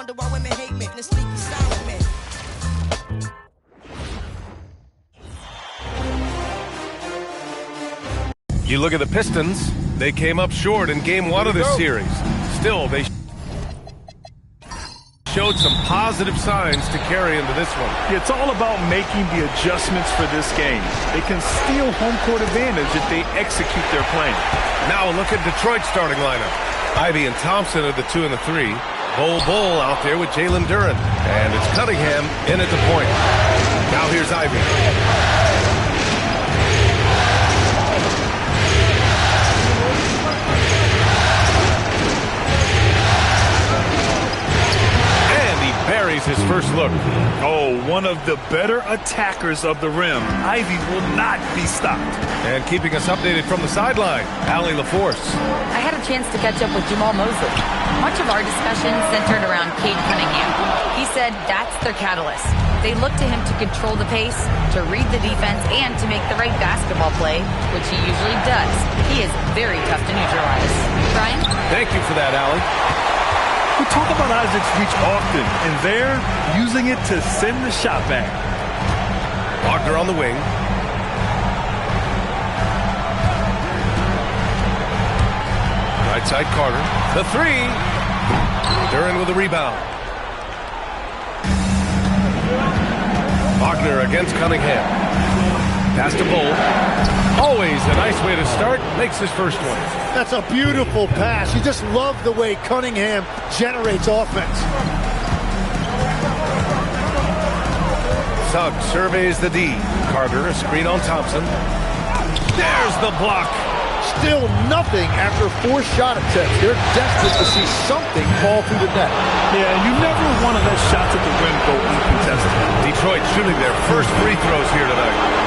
wonder why women hate me. The sneaky silent man. You look at the Pistons, they came up short in game 1 of this series. Still, they showed some positive signs to carry into this one. It's all about making the adjustments for this game. They can steal home court advantage if they execute their plan. Now look at Detroit's starting lineup. Ivy and Thompson are the 2 and the 3. Bull out there with Jalen Duren. And it's Cunningham in at the point. Now here's Ivy. Buries his first look. Oh, one of the better attackers of the rim. Ivy will not be stopped. And keeping us updated from the sideline, Allie LaForce. I had a chance to catch up with Jamal Mosley. Much of our discussion centered around Cade Cunningham. He said that's their catalyst. They look to him to control the pace, to read the defense, and to make the right basketball play, which he usually does. He is very tough to neutralize. Brian? Thank you for that, Allie. We talk about Isaac's reach often, and they're using it to send the shot back. Wagner on the wing. Right side Carter. The 3. Duren with the rebound. Wagner against Cunningham. Pass to Bull. Always a nice way to start. Makes his first one. That's a beautiful pass. You just love the way Cunningham generates offense. Suggs surveys the D. Carter, a screen on Thompson. There's the block. Still nothing after 4 shot attempts. They're desperate to see something fall through the net. Yeah, you never want to let shots at the rim go uncontested. Detroit shooting their first free throws here tonight.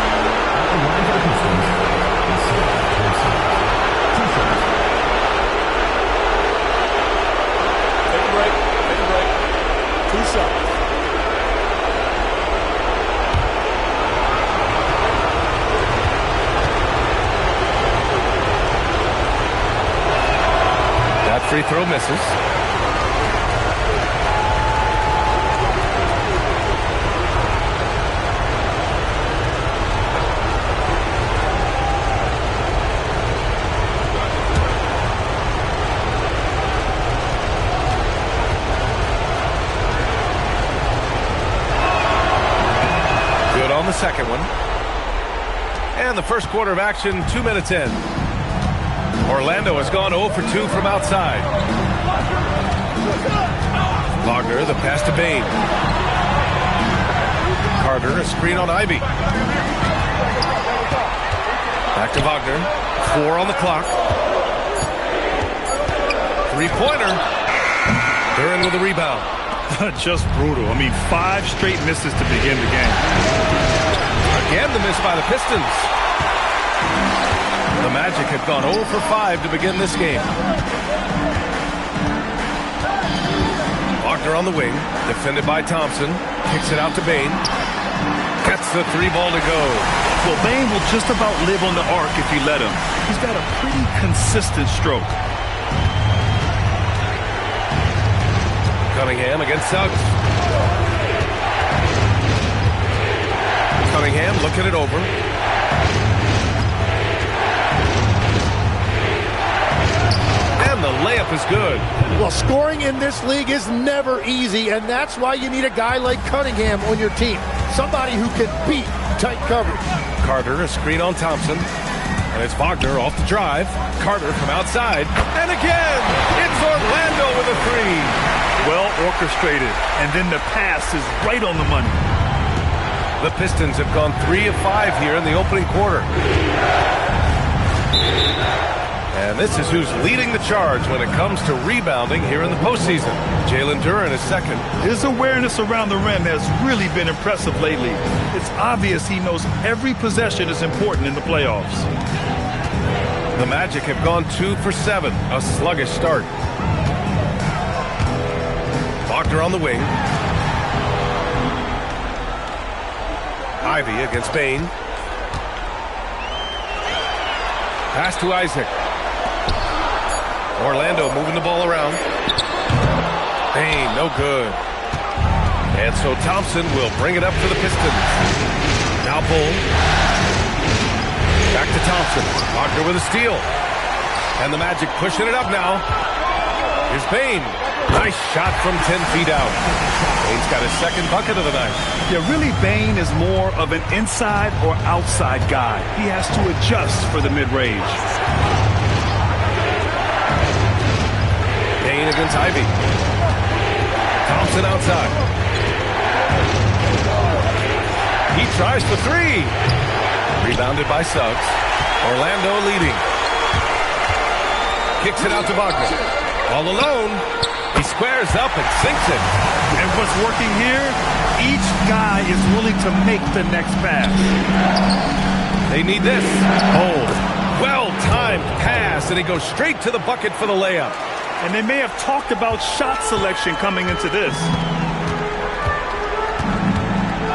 That free throw misses. On the second one. And the first quarter of action, 2 minutes in. Orlando has gone 0 for 2 from outside. Wagner, the pass to Bane. Carter, a screen on Ivy. Back to Wagner. 4 on the clock. 3-pointer. Duren with the rebound. Just brutal. I mean, 5 straight misses to begin the game. Again, the miss by the Pistons. The Magic have gone 0 for 5 to begin this game. Wagner on the wing, defended by Thompson. Kicks it out to Bane. Gets the 3 ball to go. Well, Bane will just about live on the arc if you let him. He's got a pretty consistent stroke. Cunningham against Suggs. Cunningham looking it over. And the layup is good. Well, scoring in this league is never easy, and that's why you need a guy like Cunningham on your team. Somebody who can beat tight coverage. Carter, a screen on Thompson. And it's Wagner off the drive. Carter from outside. And again, it's Orlando with a 3. Well orchestrated, and then the pass is right on the money. The Pistons have gone 3 of 5 here in the opening quarter. And this is who's leading the charge when it comes to rebounding here in the postseason. Jalen Duren is second. His awareness around the rim has really been impressive lately. It's obvious he knows every possession is important in the playoffs. The Magic have gone 2 for 7, a sluggish start. Wagner on the wing. Ivy against Bane. Pass to Isaac. Orlando moving the ball around. Bain, no good. And so Thompson will bring it up for the Pistons. Now Bull. Back to Thompson. Wagner with a steal. And the Magic pushing it up now. Here's Bain. Nice shot from 10 feet out. Bain's got his second bucket of the night. Yeah, really, Bain is more of an inside or outside guy. He has to adjust for the mid-range. Bain against Ivy. Thompson outside. He tries for three. Rebounded by Suggs. Orlando leading. Kicks it out to Wagner. All alone. He squares up and sinks it. And what's working here? Each guy is willing to make the next pass. They need this. Oh, well-timed pass, and he goes straight to the bucket for the layup. And they may have talked about shot selection coming into this.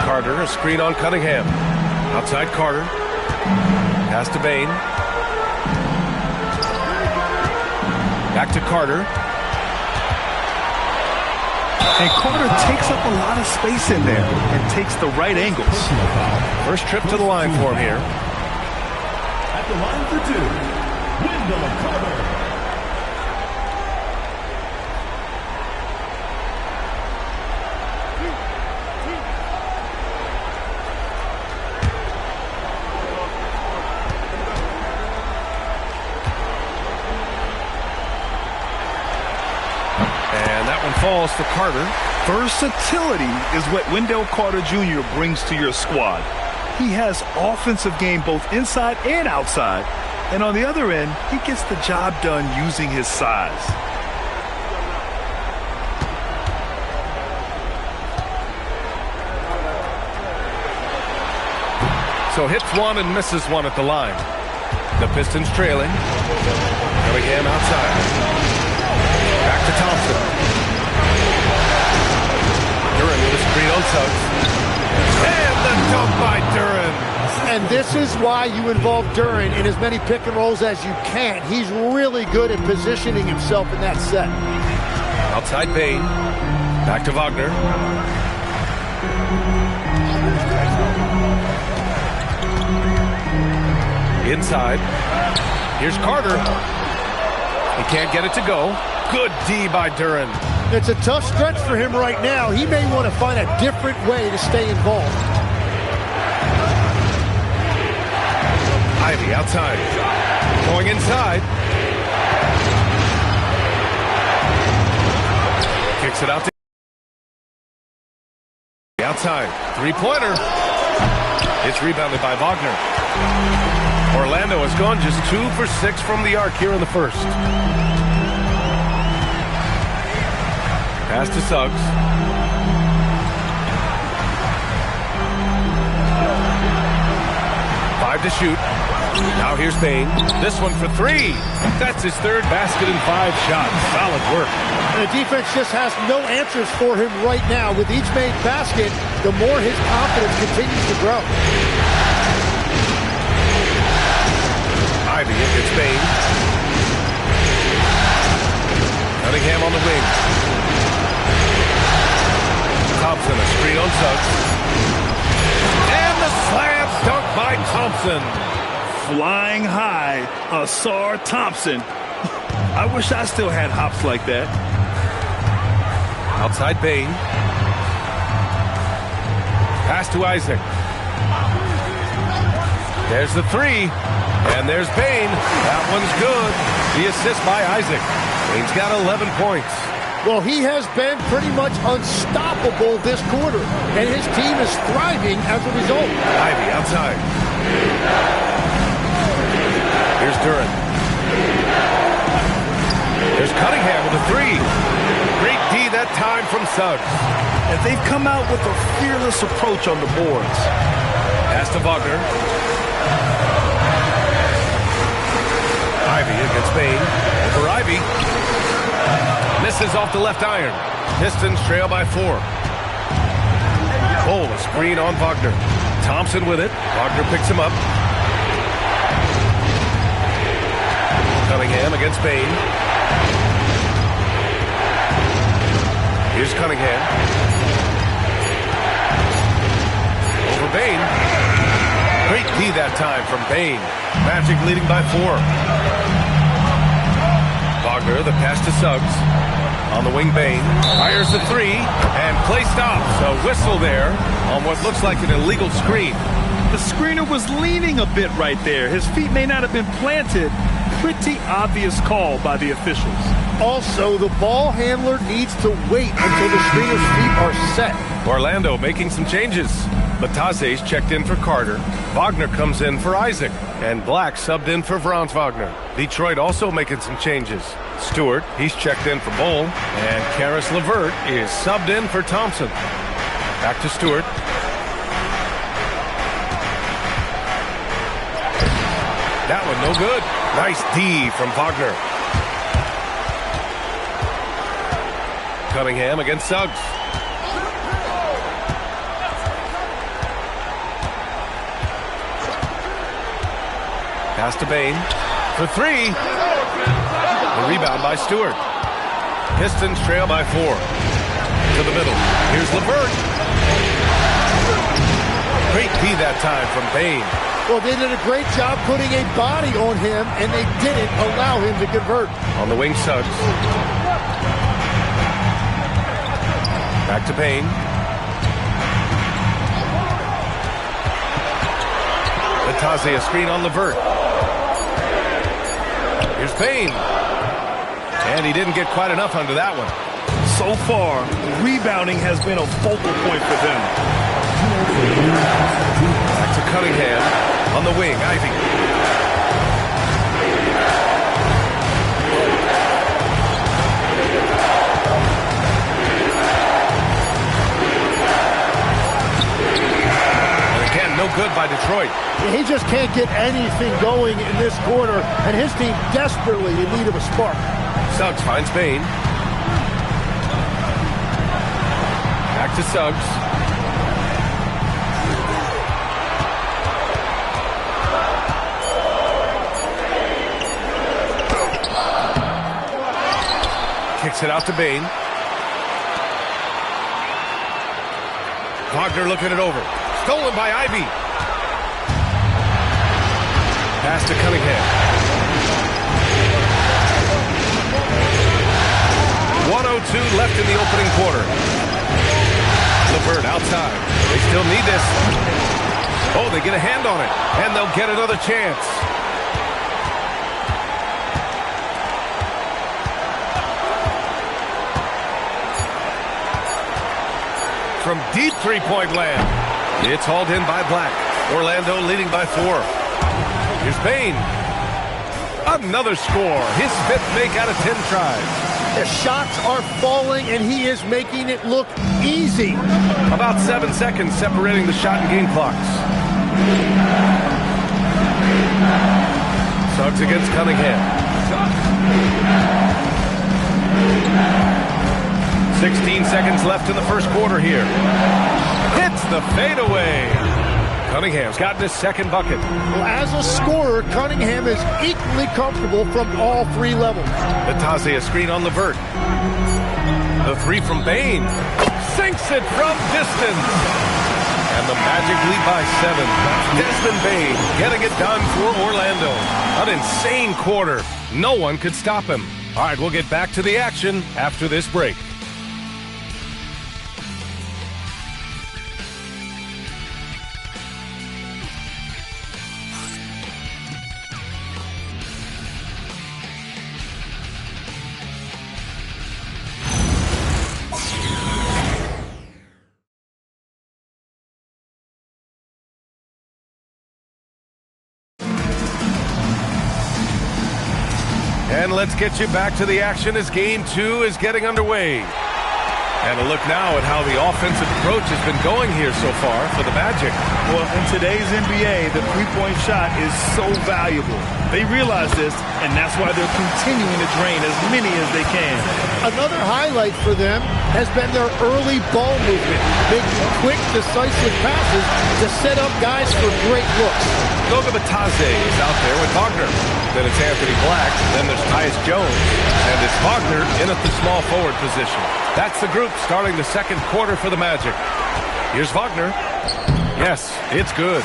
Carter, a screen on Cunningham. Outside Carter. Pass to Bain. Back to Carter. And Carter takes up a lot of space in there and takes the right angles. First trip to the line for him here. At the line for two, Wendell Carter. Falls to Carter. Versatility is what Wendell Carter Jr. brings to your squad. He has offensive game both inside and outside. And on the other end, he gets the job done using his size. So hits one and misses one at the line. The Pistons trailing. Cunningham outside. Back to Thompson. Duran with a screen on Suggs. And the dunk by Duran. And this is why you involve Duran in as many pick and rolls as you can. He's really good at positioning himself in that set. Outside Bain. Back to Wagner. Inside. Here's Carter. He can't get it to go. Good D by Duran. It's a tough stretch for him right now. He may want to find a different way to stay involved. Ivy outside. Going inside. Kicks it out to outside. Three-pointer. It's rebounded by Wagner. Orlando has gone just 2 for 6 from the arc here in the first. Pass to Suggs. Five to shoot. Now here's Bain. This one for three. That's his third basket in 5 shots. Solid work. And the defense just has no answers for him right now. With each made basket, the more his confidence continues to grow. Ivy against Bain. Cunningham on the wing. Thompson, a screen on Suggs. And the slam dunk by Thompson. Flying high, Asar Thompson. I wish I still had hops like that. Outside Bain. Pass to Isaac. There's the three. And there's Bain. That one's good. The assist by Isaac. Bain's got 11 points. Well, he has been pretty much unstoppable this quarter, and his team is thriving as a result. Ivy outside. Here's Duran. There's Cunningham with a three. Great D that time from Suggs. And they've come out with a fearless approach on the boards. Pass to Wagner. Ivy against Bain. For Ivy. Misses off the left iron. Pistons trail by 4. Cole, a screen on Wagner. Thompson with it. Wagner picks him up. Cunningham against Bain. Here's Cunningham. Over Bain. Great D that time from Bain. Magic leading by 4. Wagner, the pass to Suggs. On the wing, Bain. Fires the 3. And play stops. A whistle there on what looks like an illegal screen. The screener was leaning a bit right there. His feet may not have been planted. Pretty obvious call by the officials. Also, the ball handler needs to wait until the screener's feet are set. Orlando making some changes. Bataze's checked in for Carter. Wagner comes in for Isaac. And Black subbed in for Franz Wagner. Detroit also making some changes. Stewart, he's checked in for Bull. And Karis LeVert is subbed in for Thompson. Back to Stewart. That one no good. Nice D from Wagner. Cunningham against Suggs. Pass to Bain for 3. The rebound by Stewart. Pistons trail by 4. To the middle. Here's LeVert. Great D that time from Bain. Well, they did a great job putting a body on him, and they didn't allow him to convert. On the wing, Suggs. Back to Bain. Bataze, a screen on LeVert. Here's Bain. And he didn't get quite enough under that one. So far, rebounding has been a focal point for them. Back to Cunningham. On the wing, Ivy. And again, no good by Detroit. He just can't get anything going in this quarter, and his team desperately in need of a spark. Suggs finds Bain. Back to Suggs. Kicks it out to Bain. Wagner looking it over. Stolen by Ivy. Pass to Cunningham. 1:02 left in the opening quarter. LeVert outside. They still need this. Oh, they get a hand on it. And they'll get another chance. From deep three-point land. It's hauled in by Black. Orlando leading by 4. Here's Bain. Another score. His 5th make out of 10 tries. The shots are falling, and he is making it look easy. About 7 seconds separating the shot and game clocks. Suggs against Cunningham. 16 seconds left in the first quarter here. Hits the fadeaway. Cunningham's gotten his 2nd bucket. Well, as a scorer, Cunningham is equally comfortable from all 3 levels. Bataze, a screen on LeVert. The 3 from Bain. Sinks it from distance. And the Magic lead by 7. Desmond Bain getting it done for Orlando. An insane quarter. No one could stop him. All right, we'll get back to the action after this break. And let's get you back to the action as Game 2 is getting underway. And a look now at how the offensive approach has been going here so far for the Magic. Well, in today's NBA, the three-point shot is so valuable. They realize this, and that's why they're continuing to drain as many as they can. Another highlight for them has been their early ball movement, making quick, decisive passes to set up guys for great looks. Goga Bataze is out there with Wagner. Then it's Anthony Black. Then there's Tyus Jones. And it's Wagner in at the small forward position. That's the group starting the second quarter for the Magic. Here's Wagner. Yes, it's good.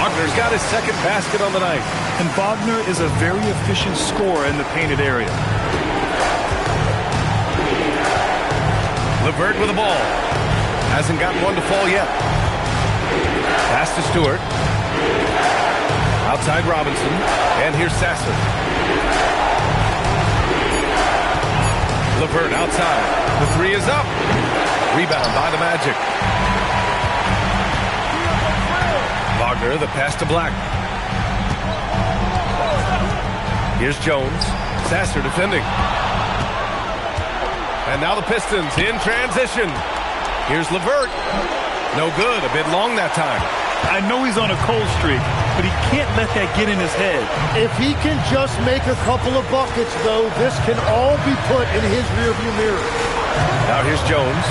Wagner's got his second basket on the night. And Wagner is a very efficient scorer in the painted area. LeVert with the ball. Hasn't gotten one to fall yet. Pass to Stewart. Outside Robinson. And here's Sasser. LeVert outside. The three is up. Rebound by the Magic. Wagner, the pass to Black. Here's Jones. Sasser defending. And now the Pistons in transition. Here's LeVert. No good. A bit long that time. I know he's on a cold streak, but he can't let that get in his head. If he can just make a couple of buckets, though, this can all be put in his rearview mirror. Now here's Jones.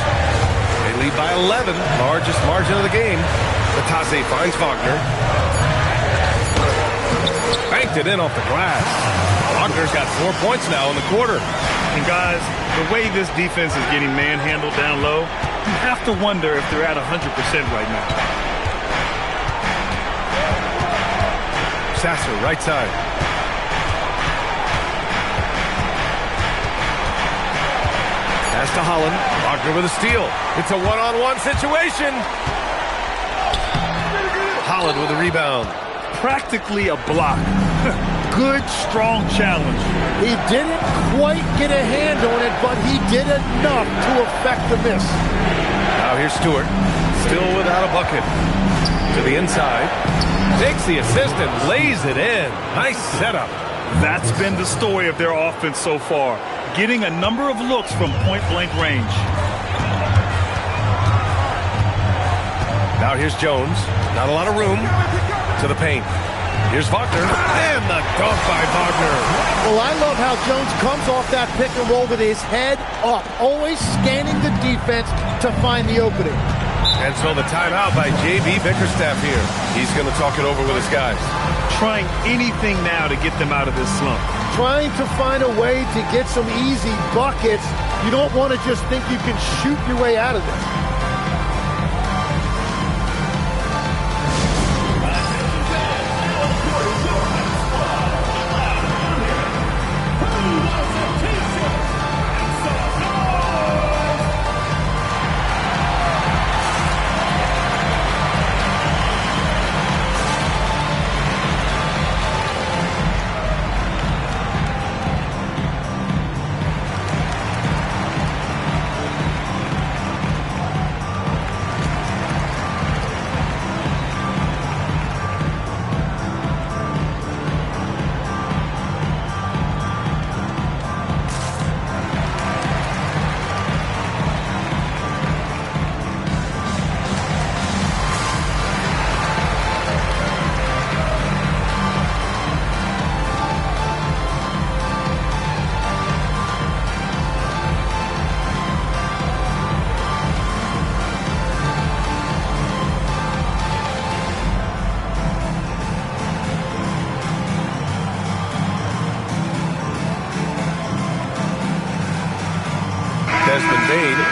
They lead by 11. Largest margin of the game. Batase finds Wagner. Banked it in off the glass. Wagner's got 4 points now in the quarter. And guys, the way this defense is getting manhandled down low, you have to wonder if they're at 100% right now. Sasser, right side. Pass to Holland. Wagner with a steal. It's a one-on-one situation. Holland with a rebound. Practically a block. Good, strong challenge. He didn't quite get a hand on it, but he did enough to affect the miss. Now here's Stewart. Still without a bucket. To the inside. Takes the assist and lays it in. Nice setup. That's been the story of their offense so far. Getting a number of looks from point-blank range. Now here's Jones. Not a lot of room. To the paint. Here's Wagner. And the dunk by Wagner. Well, I love how Jones comes off that pick and roll with his head up, always scanning the defense to find the opening. And so the timeout by J.B. Bickerstaff here. He's going to talk it over with his guys. Trying anything now to get them out of this slump. Trying to find a way to get some easy buckets. You don't want to just think you can shoot your way out of this.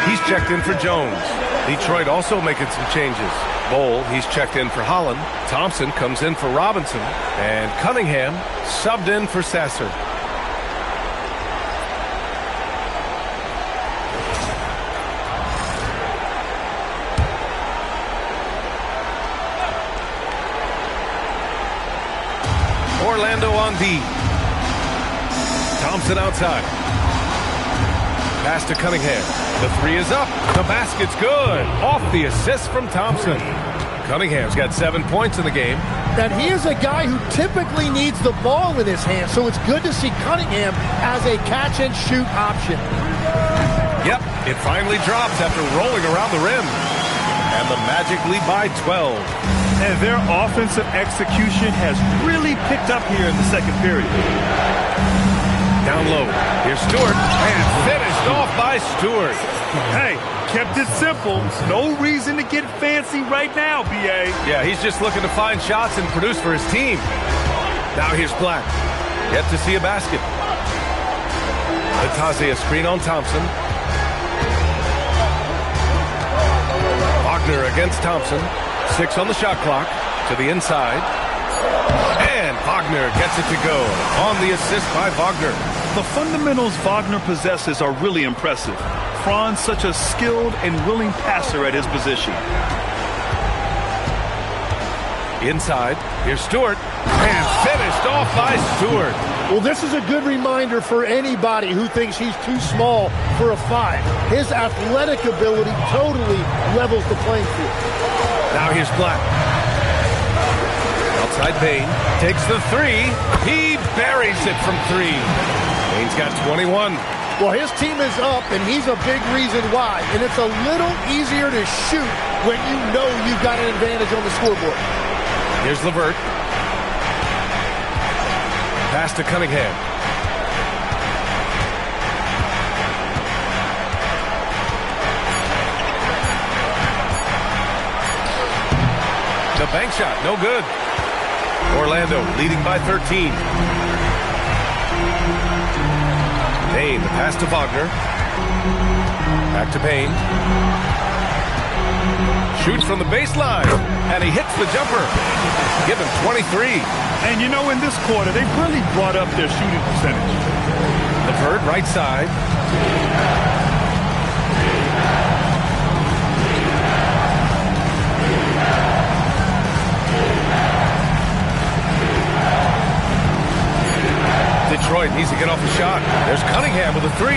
He's checked in for Jones. Detroit also making some changes. Bowl, he's checked in for Holland. Thompson comes in for Robinson. And Cunningham subbed in for Sasser. Orlando on D. Thompson outside. Pass to Cunningham. The three is up. The basket's good. Off the assist from Thompson. Cunningham's got 7 points in the game. And he is a guy who typically needs the ball in his hand, so it's good to see Cunningham as a catch-and-shoot option. Yep, it finally drops after rolling around the rim. And the Magic lead by 12. And their offensive execution has really picked up here in the second period. Down low. Here's Stewart. And finished off by Stewart. Hey, kept it simple. No reason to get fancy right now, B.A. Yeah, he's just looking to find shots and produce for his team. Now here's Black. Yet to see a basket. Batase a screen on Thompson. Wagner against Thompson. 6 on the shot clock. To the inside. And Wagner gets it to go. On the assist by Wagner. The fundamentals Wagner possesses are really impressive. Franz such a skilled and willing passer at his position. Inside, here's Stewart, and finished off by Stewart. Well, this is a good reminder for anybody who thinks he's too small for a 5. His athletic ability totally levels the playing field. Now here's Black. Outside Payne, takes the 3. He buries it from 3. Payne's got 21. Well, his team is up, and he's a big reason why. And it's a little easier to shoot when you know you've got an advantage on the scoreboard. Here's LeVert. Pass to Cunningham. The bank shot, no good. Orlando leading by 13. Payne, the pass to Wagner. Back to Payne. Shoots from the baseline, and he hits the jumper. Give him 23. And you know, in this quarter, they've really brought up their shooting percentage. LeVert, right side. Detroit needs to get off the shot. There's Cunningham with a 3.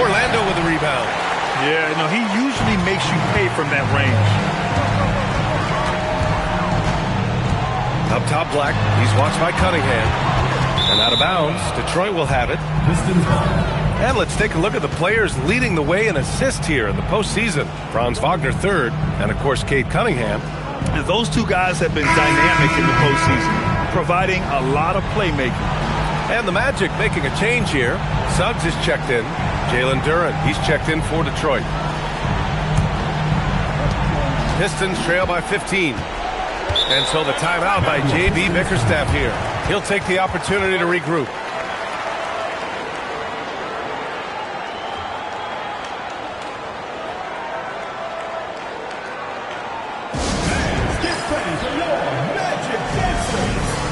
Orlando with a rebound. Yeah, no, he usually makes you pay from that range. Up top, Black. He's watched by Cunningham. And out of bounds, Detroit will have it. Pistons ball. And let's take a look at the players leading the way in assists here in the postseason. Franz Wagner 3rd, and of course, Cade Cunningham. And those two guys have been dynamic in the postseason, providing a lot of playmaking. And the Magic making a change here. Suggs is checked in. Jalen Duren, he's checked in for Detroit. Pistons trail by 15. And so the timeout by J.B. Bickerstaff here. He'll take the opportunity to regroup. Get ready for your Magic Series.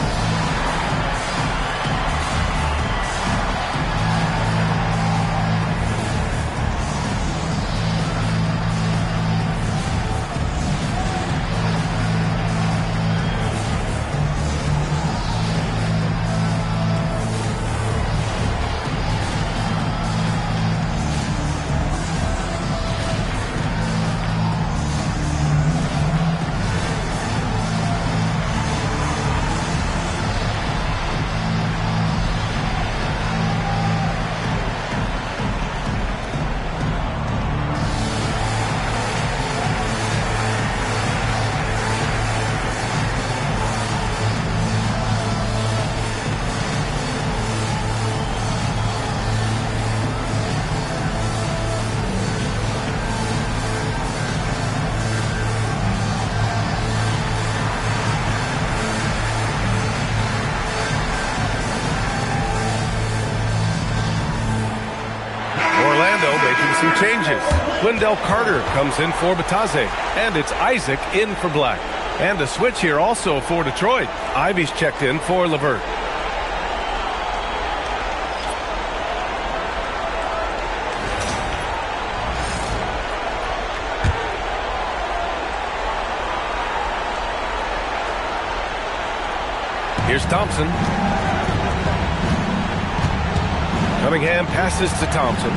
Some changes. Wendell Carter comes in for Batase, and it's Isaac in for Black. And a switch here also for Detroit. Ivy's checked in for LeVert. Here's Thompson. Cunningham passes to Thompson.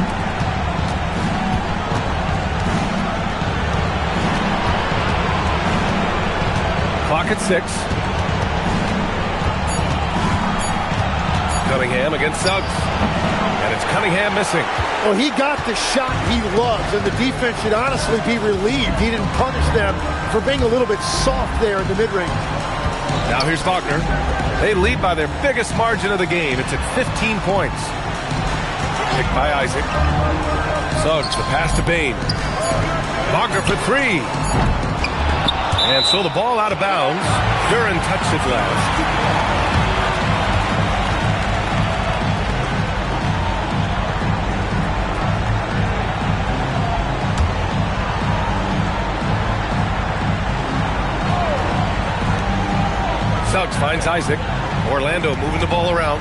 Clock at 6. Cunningham against Suggs. And it's Cunningham missing. Well, he got the shot he loves, and the defense should honestly be relieved. He didn't punish them for being a little bit soft there in the mid-range. Now here's Wagner. They lead by their biggest margin of the game. It's at 15 points. Picked by Isaac. Suggs, the pass to Bane. Wagner for 3. And so the ball out of bounds. Duren touched it last. Suggs finds Isaac. Orlando moving the ball around.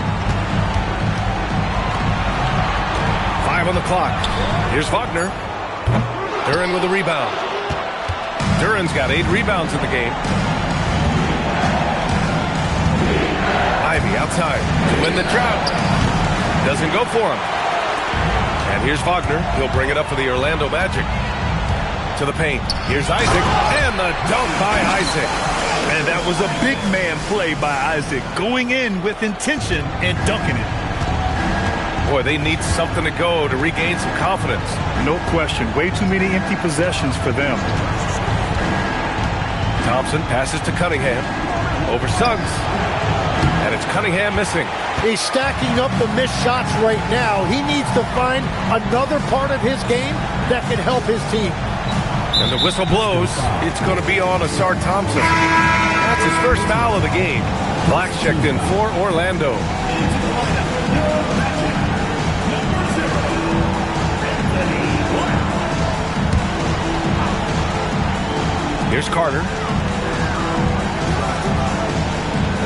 5 on the clock. Here's Wagner. Duran with a rebound. Duran's got 8 rebounds in the game. Ivy outside to win the drought. Doesn't go for him. And here's Wagner. He'll bring it up for the Orlando Magic. To the paint. Here's Isaac. And the dunk by Isaac. And that was a big man play by Isaac. Going in with intention and dunking it. Boy, they need something to go to regain some confidence. No question. Way too many empty possessions for them. Thompson passes to Cunningham. Over Suggs. And it's Cunningham missing. He's stacking up the missed shots right now. He needs to find another part of his game that can help his team. And the whistle blows. It's going to be on Asar Thompson. That's his first foul of the game. Black's checked in for Orlando. Here's Carter.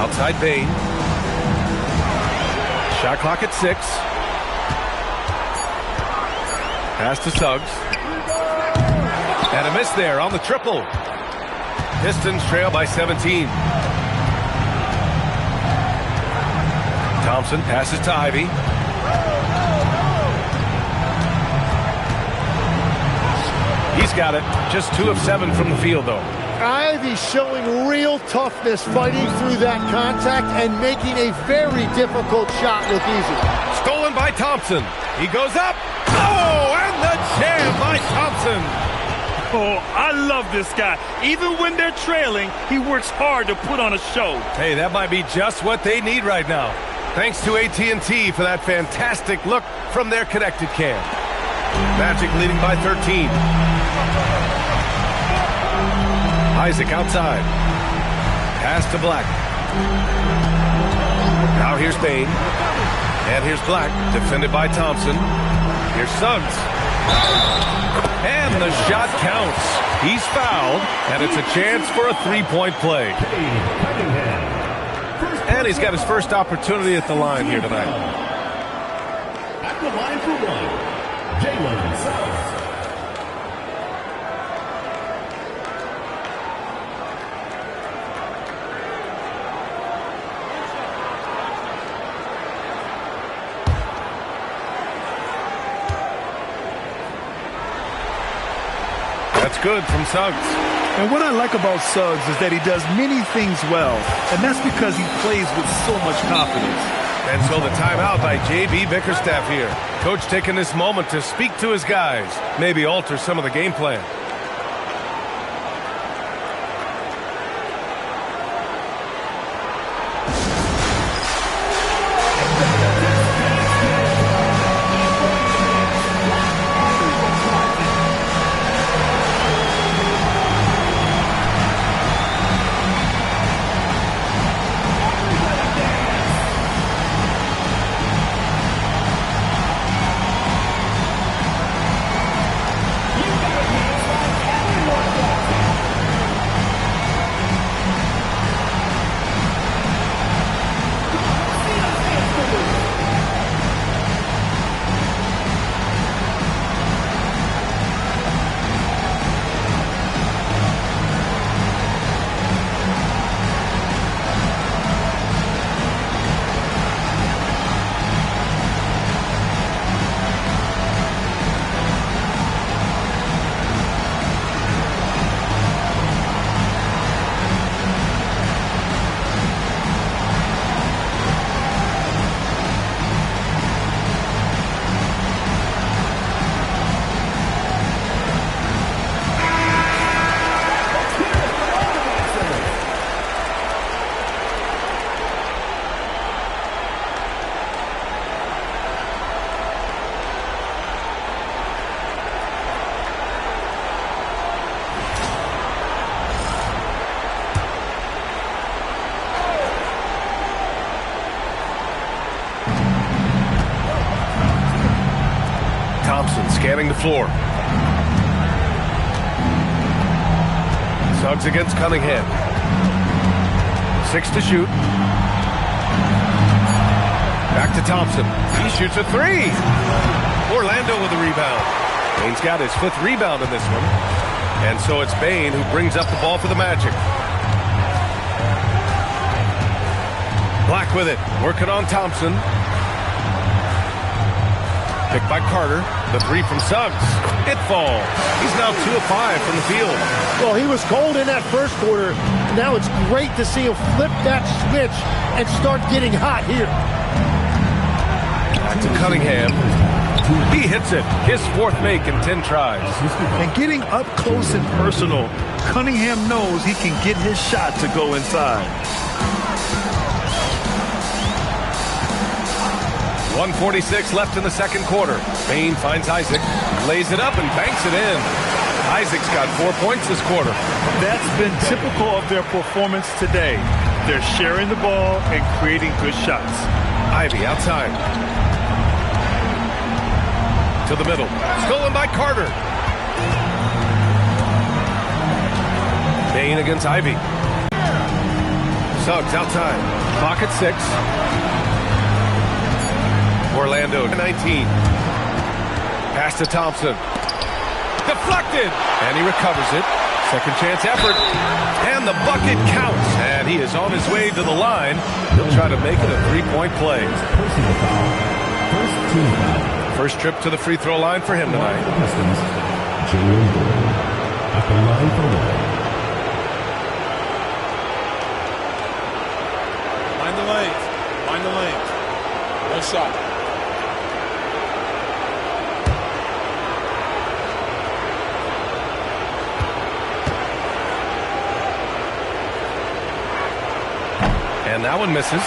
Outside Bain. Shot clock at 6. Pass to Suggs. And a miss there on the triple. Pistons trail by 17. Thompson passes to Ivy. He's got it. Just 2 of 7 from the field, though. Ivy showing real toughness fighting through that contact and making a very difficult shot look easy. Stolen by Thompson. He goes up. Oh, and the jam by Thompson. Oh, I love this guy. Even when they're trailing, he works hard to put on a show. Hey, that might be just what they need right now. Thanks to AT&T for that fantastic look from their connected cam. Magic leading by 13. Isaac outside. Pass to Black. Now here's Bain. And here's Black, defended by Thompson. Here's Suggs. And the shot counts. He's fouled, and it's a chance for a 3-point play. And he's got his first opportunity at the line here tonight. At the line for 1, Jalen Suggs. That's good from Suggs. And what I like about Suggs is that he does many things well, and that's because he plays with so much confidence. And so the timeout by J.B. Bickerstaff here. Coach taking this moment to speak to his guys, maybe alter some of the game plan. Scanning the floor. Suggs against Cunningham. 6 to shoot. Back to Thompson. He shoots a 3. Orlando with the rebound. Bane's got his 5th rebound in this one. And so it's Bane who brings up the ball for the Magic. Black with it. Working on Thompson. Picked by Carter. The 3 from Suggs. It falls. He's now 2 of 5 from the field. Well, he was cold in that first quarter. Now it's great to see him flip that switch and start getting hot here. Back to Cunningham. He hits it. His 4th make in 10 tries. And getting up close and personal, Cunningham knows he can get his shot to go inside. 1:46 left in the second quarter. Bane finds Isaac, lays it up and banks it in. Isaac's got 4 points this quarter. That's been typical of their performance today. They're sharing the ball and creating good shots. Ivy outside. To the middle. Stolen by Carter. Bane against Ivy. Suggs outside. Clock at 6. Orlando 19. Pass to Thompson. Deflected. And he recovers it. Second chance effort. And the bucket counts. And he is on his way to the line. He'll try to make it a 3-point play. First trip to the free throw line for him tonight. Find the lanes. Find the lanes. No shot. And that one misses.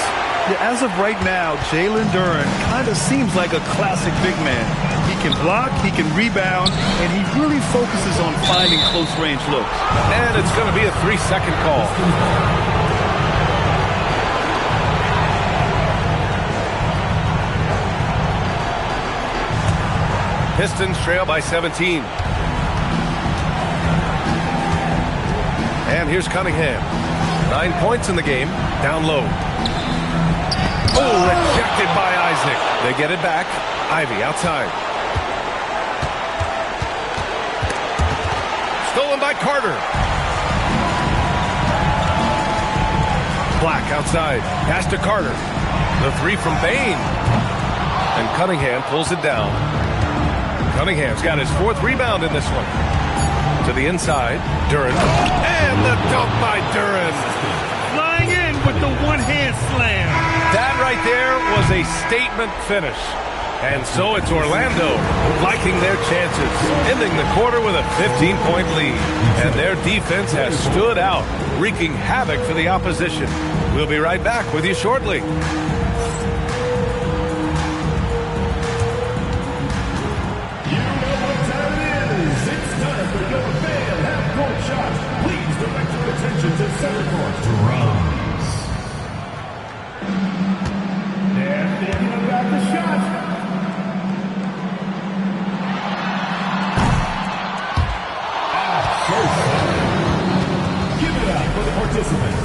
Yeah, as of right now, Jalen Duren kind of seems like a classic big man. He can block, he can rebound, and he really focuses on finding close-range looks. And it's going to be a 3-second call. Pistons trail by 17. And here's Cunningham. 9 points in the game, down low. Oh, rejected by Isaac. They get it back. Ivy outside. Stolen by Carter. Black outside. Pass to Carter. The 3 from Bane. And Cunningham pulls it down. Cunningham's got his 4th rebound in this one. To the inside, Duren. And the dunk by Duren. Flying in with the one-hand slam. That right there was a statement finish. And so it's Orlando liking their chances, ending the quarter with a 15-point lead. And their defense has stood out, wreaking havoc for the opposition. We'll be right back with you shortly. Attention to center court. Drums. And thinking about the shot. Give it up for the participants.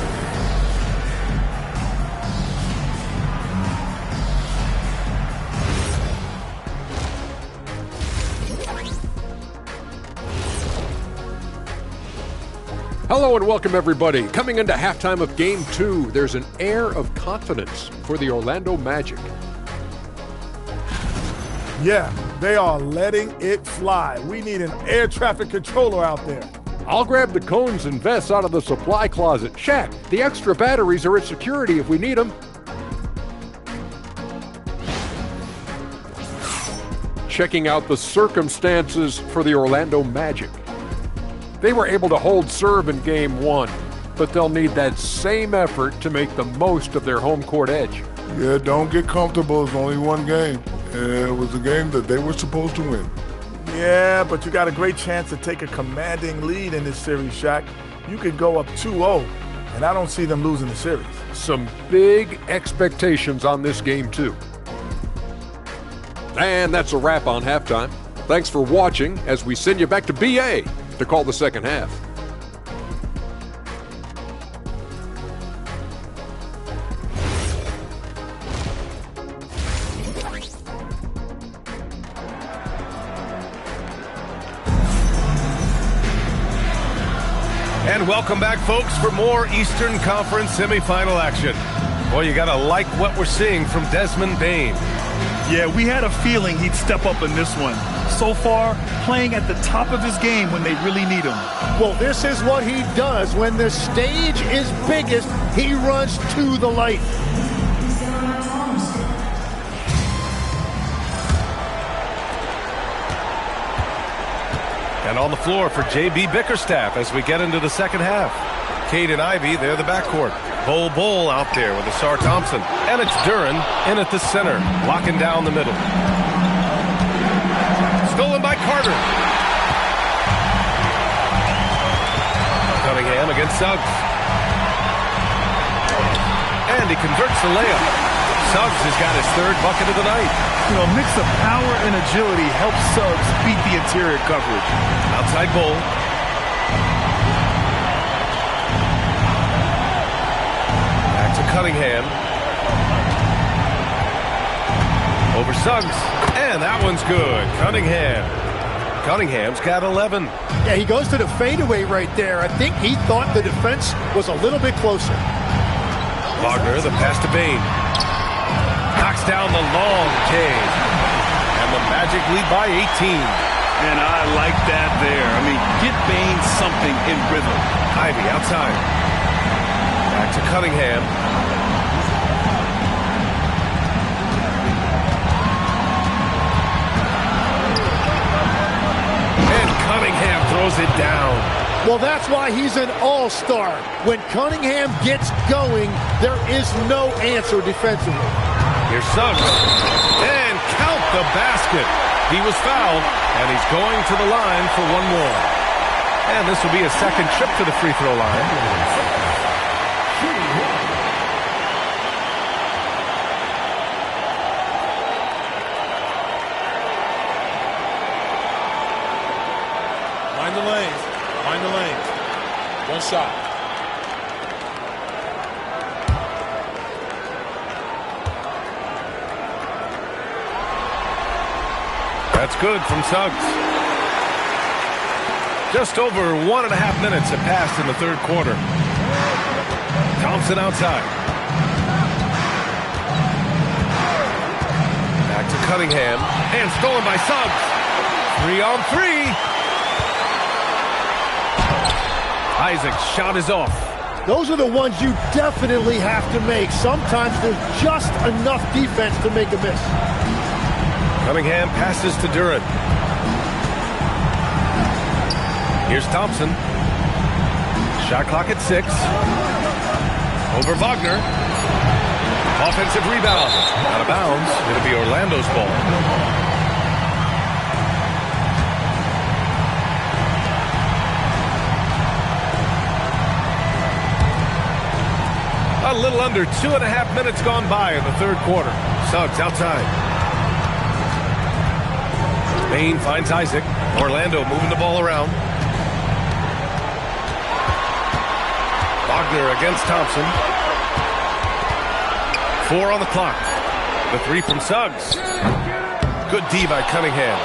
Hello and welcome everybody. Coming into halftime of Game 2, there's an air of confidence for the Orlando Magic. Yeah, they are letting it fly. We need an air traffic controller out there. I'll grab the cones and vests out of the supply closet. Shaq, the extra batteries are at security if we need them. Checking out the circumstances for the Orlando Magic. They were able to hold serve in Game 1, but they'll need that same effort to make the most of their home court edge. Yeah, don't get comfortable. It's only one game. It was a game that they were supposed to win. Yeah, but you got a great chance to take a commanding lead in this series, Shaq. You could go up 2-0, and I don't see them losing the series. Some big expectations on this game, too. And that's a wrap on halftime. Thanks for watching as we send you back to BA to call the second half. And welcome back, folks, for more Eastern Conference semifinal action. Boy, you gotta like what we're seeing from Desmond Bane. Yeah, we had a feeling he'd step up in this one. So far, playing at the top of his game when they really need him. Well, this is what he does. When the stage is biggest, he runs to the light. And on the floor for J.B. Bickerstaff as we get into the second half. Cade and Ivy, they're the backcourt. Bol out there with Asar Thompson. And it's Duren in at the center, locking down the middle. Stolen by Carter. Cunningham against Suggs. And he converts the layup. Suggs has got his third bucket of the night. You know, a mix of power and agility helps Suggs beat the interior coverage. Outside Bol. Back to Cunningham. Over Suggs. And that one's good. Cunningham's got 11. Yeah, he goes to the fadeaway right there. I think he thought the defense was a little bit closer. Wagner, the pass to Bane. Knocks down the long Cade. And the Magic lead by 18. And I like that there. I mean, get Bane something in rhythm. Ivy outside. Back to Cunningham. And Cunningham throws it down. Well, that's why he's an all-star. When Cunningham gets going, there is no answer defensively. Here's Suggs. And count the basket. He was fouled, and he's going to the line for one more. And this will be a second trip to the free throw line. Find the lanes. Find the lanes. One shot. That's good from Suggs. Just over 1.5 minutes have passed in the third quarter. Thompson outside. Back to Cunningham. And stolen by Suggs. 3-on-3. Isaac's shot is off. Those are the ones you definitely have to make. Sometimes there's just enough defense to make a miss. Cunningham passes to Duren. Here's Thompson. Shot clock at 6. Over Wagner. Offensive rebound. Out of bounds. It'll be Orlando's ball. A little under 2.5 minutes gone by in the third quarter. Suggs outside. Bane finds Isaac. Orlando moving the ball around. Wagner against Thompson. 4 on the clock. The 3 from Suggs. Good D by Cunningham.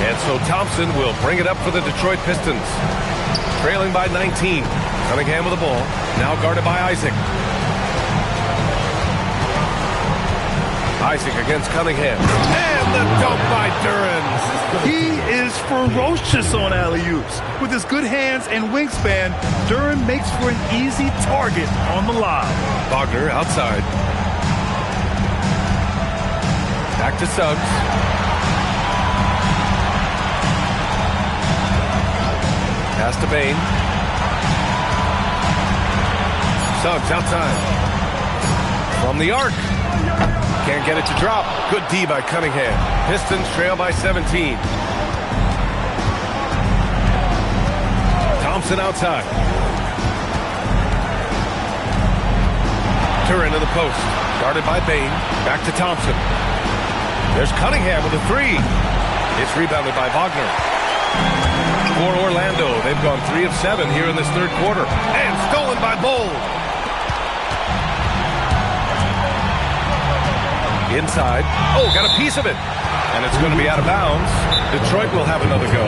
And so Thompson will bring it up for the Detroit Pistons. Trailing by 19. Cunningham with the ball. Now guarded by Isaac. Isaac against Cunningham. And the dunk by Duren. He is ferocious on alley-oops. With his good hands and wingspan, Duren makes for an easy target on the lob. Wagner outside. Back to Suggs. Pass to Bane. Suggs outside. From the arc. Can't get it to drop. Good D by Cunningham. Pistons trail by 17. Thompson outside. Duren in the post. Guarded by Bane. Back to Thompson. There's Cunningham with a 3. It's rebounded by Wagner. For Orlando, they've gone 3 of 7 here in this third quarter. And stolen by Bol. Inside. Oh, got a piece of it. And it's going to be out of bounds. Detroit will have another go.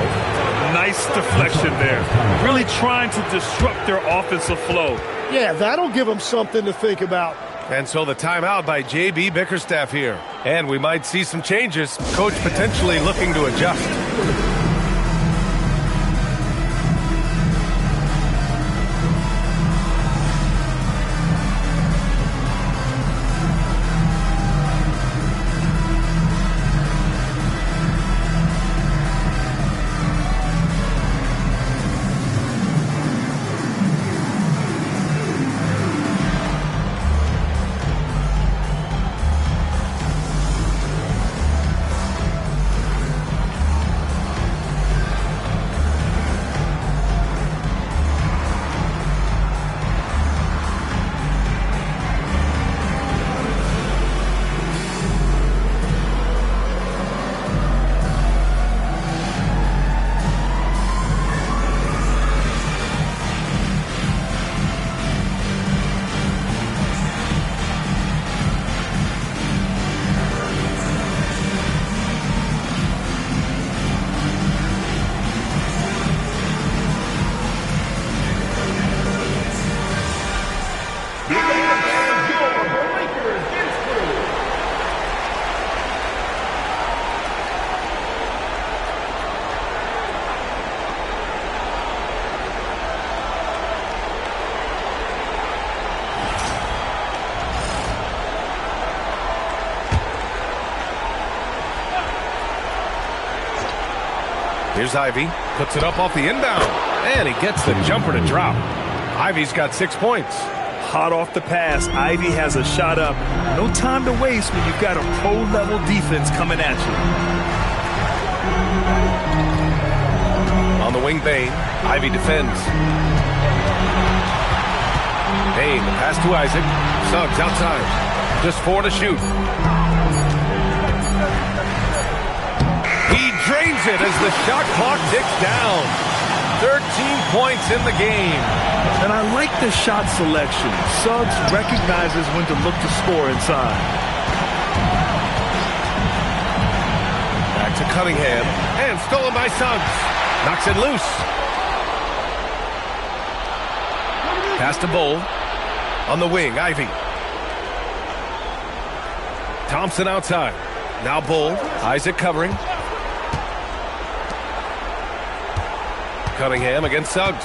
Nice deflection there. Really trying to disrupt their offensive flow. Yeah, that'll give them something to think about. And so the timeout by J.B. Bickerstaff here. And we might see some changes. Coach potentially looking to adjust. Here's Ivy, puts it up off the inbound, and he gets the jumper to drop. Ivy's got 6 points. Hot off the pass, Ivy has a shot up. No time to waste when you've got a pro-level defense coming at you. On the wing, Bain. Ivy defends. Bain, the pass to Isaac. Suggs outside. Just 4 to shoot. He drains it as the shot clock ticks down. 13 points in the game. And I like the shot selection. Suggs recognizes when to look to score inside. Back to Cunningham. And stolen by Suggs. Knocks it loose. Pass to Bull. On the wing, Ivy. Thompson outside. Now Bull. Isaac covering. Cunningham against Suggs.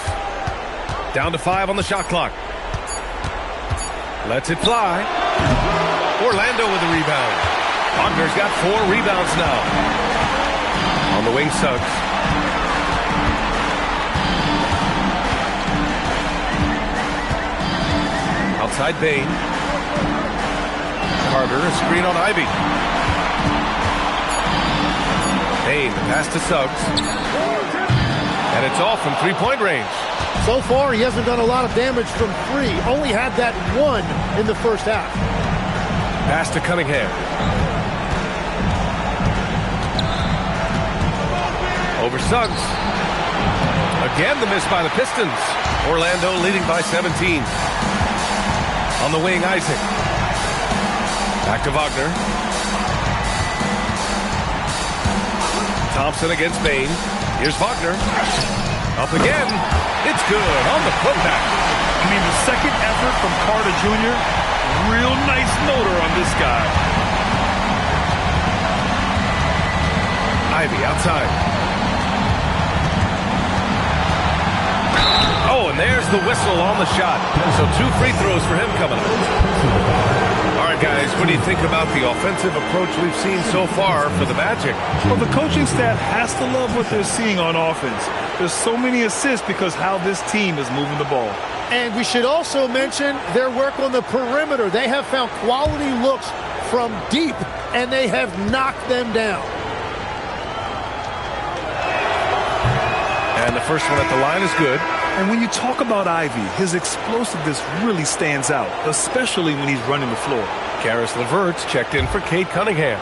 Down to 5 on the shot clock. Lets it fly. Orlando with the rebound. Wagner's got 4 rebounds now. On the wing, Suggs. Outside Bain. Carter, a screen on Ivy. Bain, the pass to Suggs. And it's off from 3-point range. So far, he hasn't done a lot of damage from 3. Only had that 1 in the first half. Pass to Cunningham. Over Suggs. Again, the miss by the Pistons. Orlando leading by 17. On the wing, Isaac. Back to Wagner. Thompson against Bain. Here's Wagner. Up again. It's good on the putback. I mean, the second effort from Carter Jr., real nice motor on this guy. Ivy outside. Oh, and there's the whistle on the shot. So 2 free throws for him coming up. All right, guys, what do you think about the offensive approach we've seen so far for the Magic? Well, the coaching staff has to love what they're seeing on offense. There's so many assists because how this team is moving the ball. And we should also mention their work on the perimeter. They have found quality looks from deep, and they have knocked them down. And the first one at the line is good. And when you talk about Ivy, his explosiveness really stands out, especially when he's running the floor. Karis LeVert's checked in for Cade Cunningham.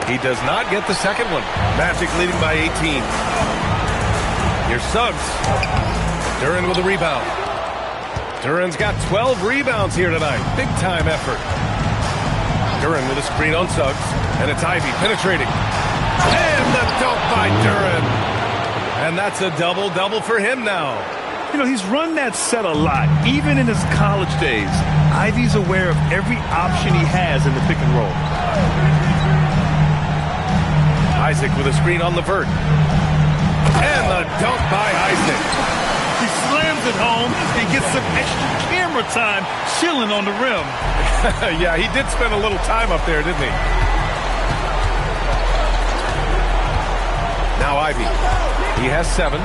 He does not get the second one. Magic leading by 18. Here's Suggs. Duran with a rebound. Duran's got 12 rebounds here tonight. Big time effort. Duren with a screen on Suggs. And it's Ivy penetrating. And the dunk by Duren. And that's a double-double for him now. You know, he's run that set a lot, even in his college days. Ivy's aware of every option he has in the pick and roll. Isaac with a screen on the vert. And the dunk by Isaac. He slams it home and gets some extra camera time chilling on the rim. Yeah, he did spend a little time up there, didn't he? Now Ivy. He has 7.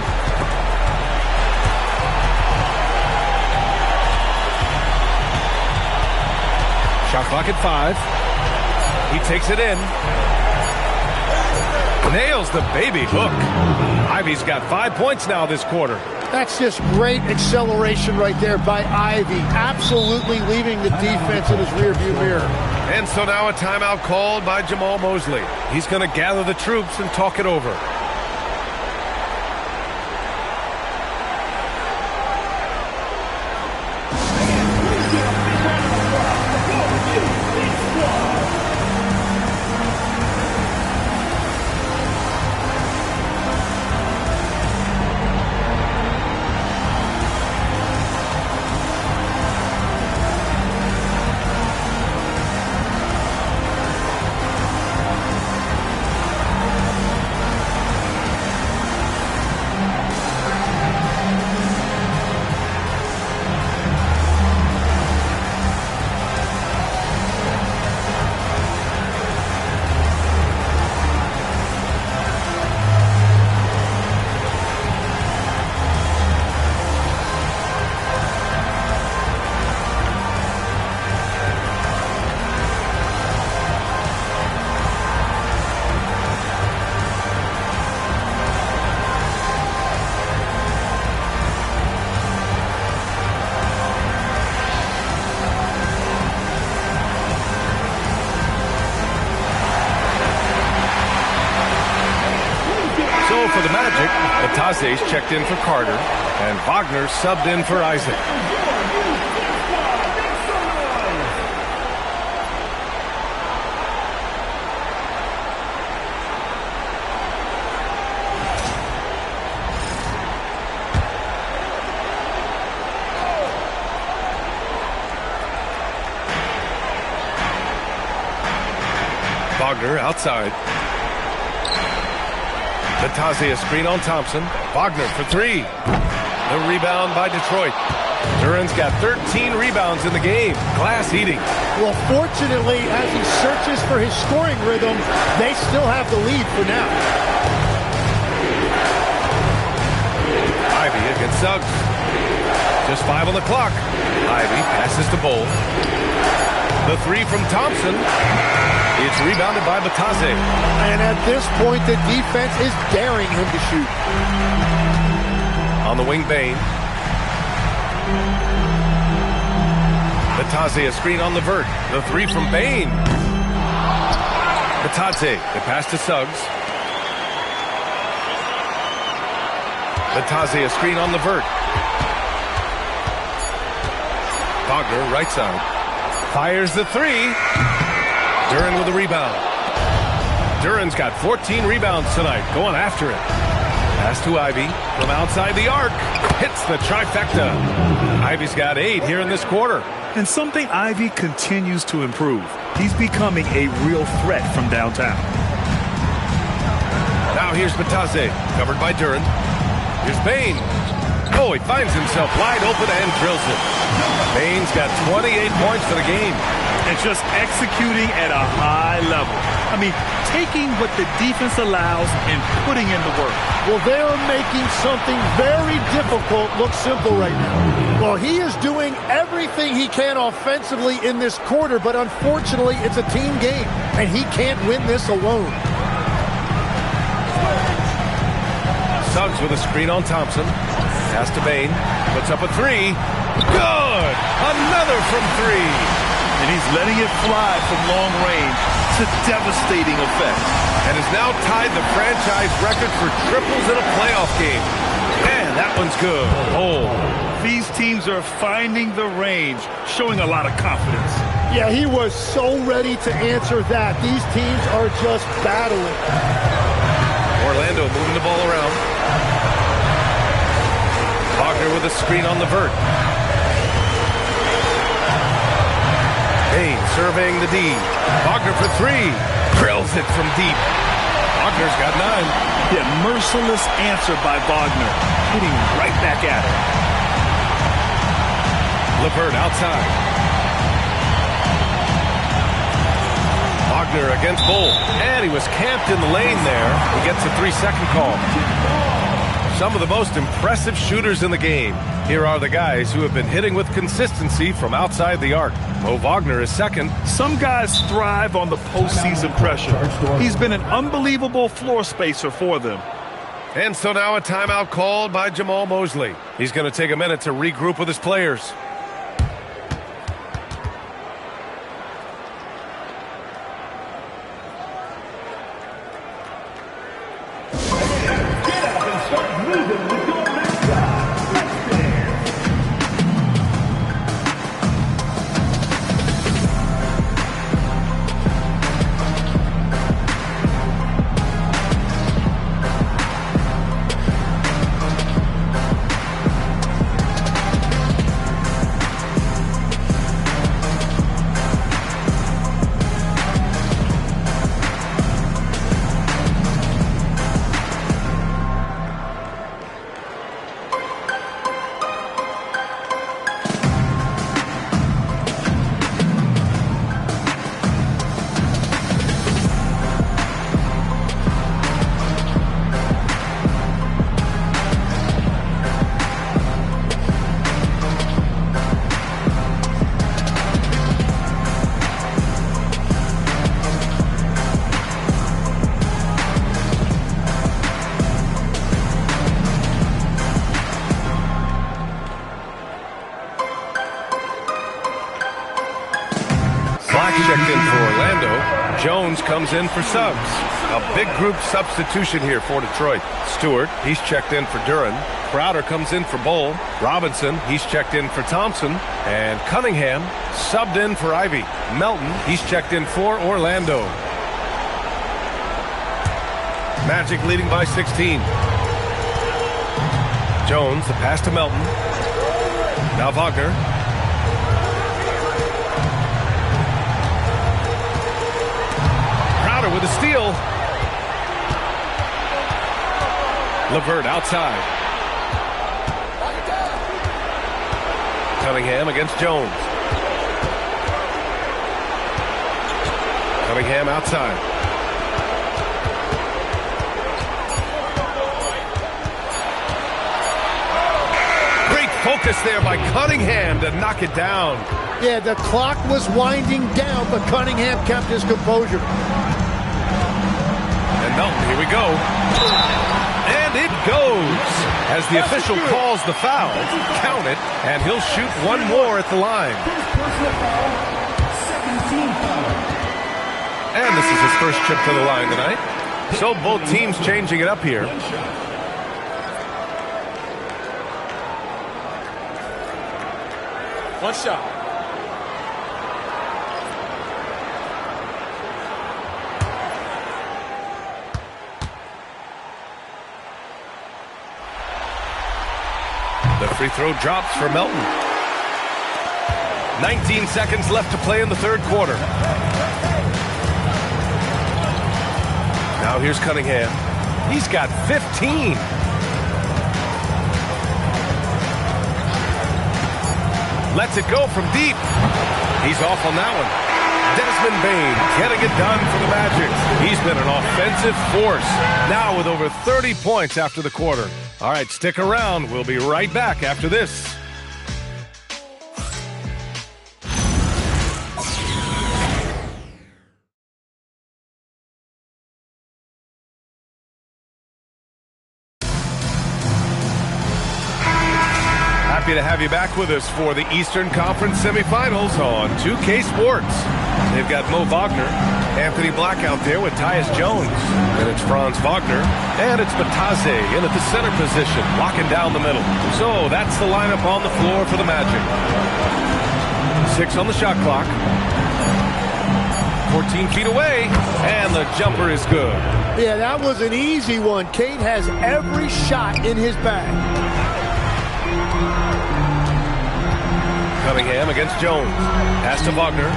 Shot clock at 5. He takes it in. Nails the baby hook. Ivy's got 5 points now this quarter. That's just great acceleration right there by Ivy. Absolutely leaving the defense in his rearview mirror. And so now a timeout called by Jamal Mosley. He's going to gather the troops and talk it over. For the Magic, Batase's checked in for Carter, and Wagner subbed in for Isaac. Wagner outside. Batase a screen on Thompson. Wagner for 3. The rebound by Detroit. Duren's got 13 rebounds in the game. Glass eating. Well, fortunately, as he searches for his scoring rhythm, they still have the lead for now. Ivy against Suggs. Just 5 on the clock. Ivy passes to Bull. The 3 from Thompson. It's rebounded by Batase. And at this point, the defense is daring him to shoot. On the wing, Bain. Batase a screen on the vert. The 3 from Bain. Batase, the pass to Suggs. Batase a screen on the vert. Wagner, right side. Fires the 3. Duren with a rebound. Duren's got 14 rebounds tonight, going after it. Pass to Ivy from outside the arc. Hits the trifecta. Ivy's got 8 here in this quarter. And something Ivy continues to improve. He's becoming a real threat from downtown. Now here's Batase, covered by Duren. Here's Bain. Oh, he finds himself wide open and drills it. Bain's got 28 points for the game. And just executing at a high level. I mean, taking what the defense allows and putting in the work. Well, they are making something very difficult look simple right now. Well, he is doing everything he can offensively in this quarter, but unfortunately, it's a team game, and he can't win this alone. Suggs with a screen on Thompson. Pass to Bain. Puts up a 3. Good! Another from 3. And he's letting it fly from long range to devastating effect. And has now tied the franchise record for triples in a playoff game. Man, that one's good. Oh. These teams are finding the range, showing a lot of confidence. Yeah, he was so ready to answer that. These teams are just battling. Orlando moving the ball around. Wagner with a screen on the vert. Bain surveying the D. Wagner for three. Drills it from deep. Wagner's got 9. Yeah, merciless answer by Wagner. Hitting right back at it. LeVert outside. Wagner against Bull. And he was camped in the lane there. He gets a 3-second call. Some of the most impressive shooters in the game. Here are the guys who have been hitting with consistency from outside the arc. Mo Wagner is second. Some guys thrive on the postseason pressure. He's been an unbelievable floor spacer for them. And so now a timeout called by Jamal Mosley. He's going to take a minute to regroup with his players. Checked in for Orlando. Jones comes in for subs. A big group substitution here for Detroit. Stewart, he's checked in for Duran. Crowder comes in for Bull. Robinson, he's checked in for Thompson. And Cunningham subbed in for Ivy. Melton, he's checked in for Orlando. Magic leading by 16. Jones, the pass to Melton. Now Wagner. With a steal. LeVert outside. Cunningham against Jones. Cunningham outside. Great focus there by Cunningham to knock it down. Yeah, the clock was winding down, but Cunningham kept his composure. And Melton, here we go. And it goes. As the official calls the foul, count it, and he'll shoot one more at the line. And this is his first trip to the line tonight. So both teams changing it up here. One shot. The free throw drops for Melton. 19 seconds left to play in the third quarter. Now here's Cunningham. He's got 15. Lets it go from deep. He's off on that one. Desmond Bain getting it done for the Magic. He's been an offensive force. Now with over 30 points after the quarter. All right, stick around. We'll be right back after this. Happy to have you back with us for the Eastern Conference semifinals on 2K Sports. They've got Mo Wagner, Anthony Black out there with Tyus Jones. And it's Franz Wagner. And it's Bataze in at the center position, locking down the middle. So that's the lineup on the floor for the Magic. 6 on the shot clock. 14 feet away, and the jumper is good. Yeah, that was an easy one. Cade has every shot in his bag. Cunningham against Jones. Pass to Wagner.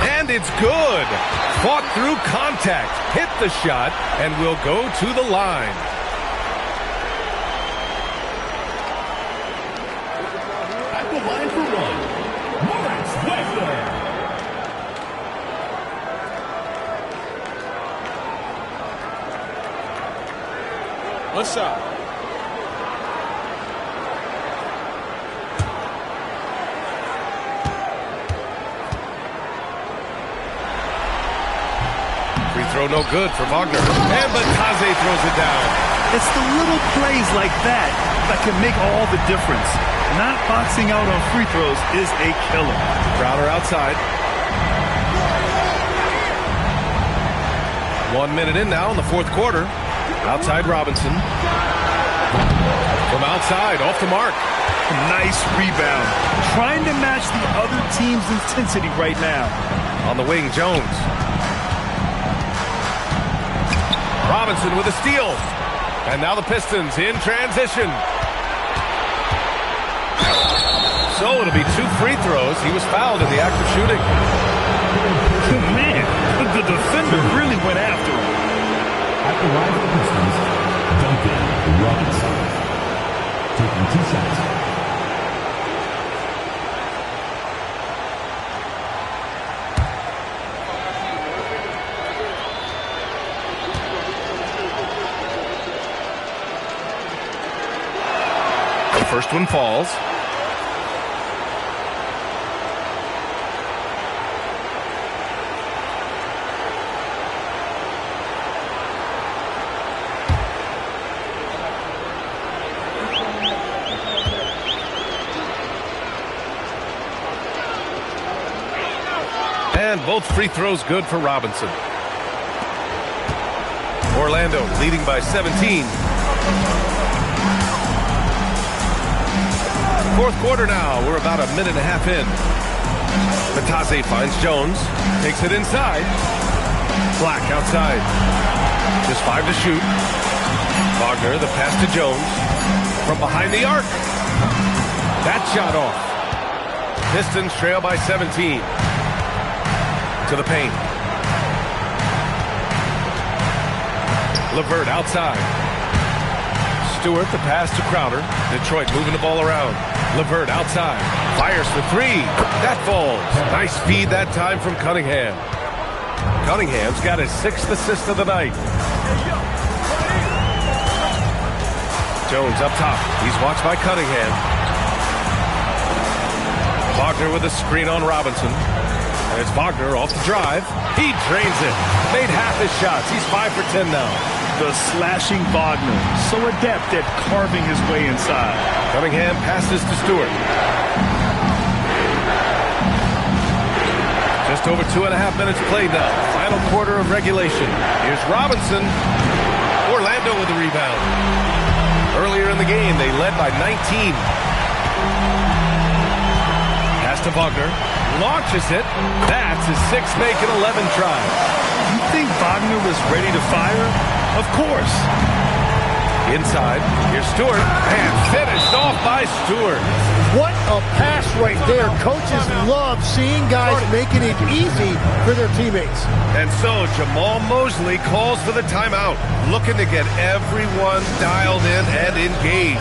And it's good. Fought through contact, hit the shot, and will go to the line. At the line for one, Max Wagner. One shot. Free throw no good for Wagner. And Batase throws it down. It's the little plays like that that can make all the difference. Not boxing out on free throws is a killer. Crowder outside. 1 minute in now in the fourth quarter. Outside Robinson. From outside, off the mark. Nice rebound. Trying to match the other team's intensity right now. On the wing, Jones. Robinson with a steal. And now the Pistons in transition. So it'll be 2 free throws. He was fouled in the act of shooting. Man, the defender really went after him. At the line for the Pistons, Duncan Robinson. Taking 2 shots. The first one falls. And both free throws good for Robinson. Orlando leading by 17. Fourth quarter now. We're about a minute and a half in. Batase finds Jones. Takes it inside. Black outside. Just 5 to shoot. Wagner, the pass to Jones. From behind the arc. That shot off. Pistons trail by 17. To the paint. LeVert outside. Stewart the pass to Crowder. Detroit moving the ball around. LeVert outside. Fires for 3. That falls. Nice feed that time from Cunningham. Cunningham's got his 6th assist of the night. Jones up top. He's watched by Cunningham. Wagner with a screen on Robinson. There's Wagner off the drive. He drains it. Made half his shots. He's 5 for 10 now. The slashing Wagner, so adept at carving his way inside. Cunningham passes to Stewart. Just over 2.5 minutes played now. Final quarter of regulation. Here's Robinson. Orlando with the rebound. Earlier in the game, they led by 19. Pass to Wagner. Launches it. That's his 6th make and 11 try. You think Wagner was ready to fire? Of course. Inside. Here's Stewart. And finished off by Stewart. What a pass right there. Coaches love seeing guys making it easy for their teammates. And so Jamal Mosley calls for the timeout, looking to get everyone dialed in and engaged.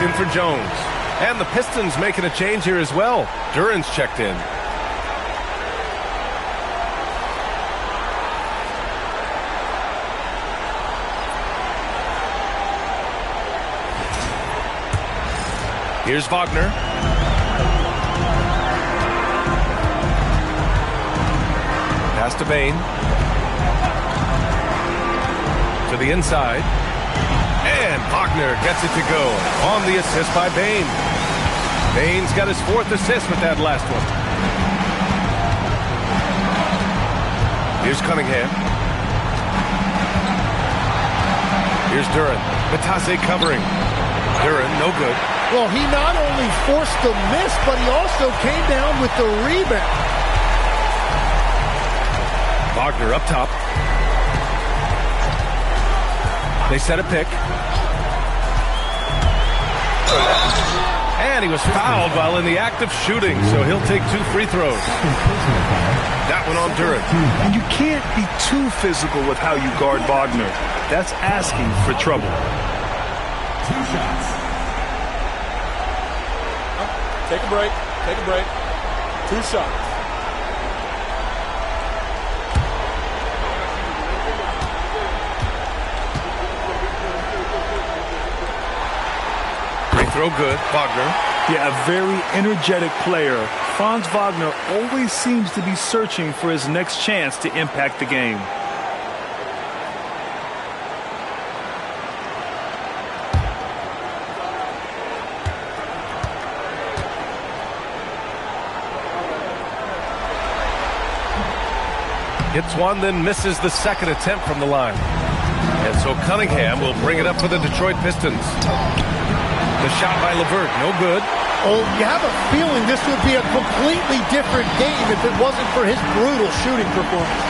checked in for Jones. And the Pistons making a change here as well. Duran's checked in. Here's Wagner. Pass to Bain. To the inside. And Wagner gets it to go on the assist by Bain. Bain's got his 4th assist with that last one. Here's Cunningham. Here's Duran. Matase covering. Duran, no good. Well, he not only forced the miss, but he also came down with the rebound. Wagner up top. They set a pick. And he was fouled while in the act of shooting, so he'll take 2 free throws. That one on Duran. And you can't be too physical with how you guard Wagner. That's asking for trouble. 2 shots. Take a break. Take a break. 2 shots. Free throw good. Wagner. Yeah, a very energetic player. Franz Wagner always seems to be searching for his next chance to impact the game. Hits one, then misses the 2nd attempt from the line. And so Cunningham will bring it up for the Detroit Pistons. The shot by LeVert, no good. Oh, you have a feeling this would be a completely different game if it wasn't for his brutal shooting performance.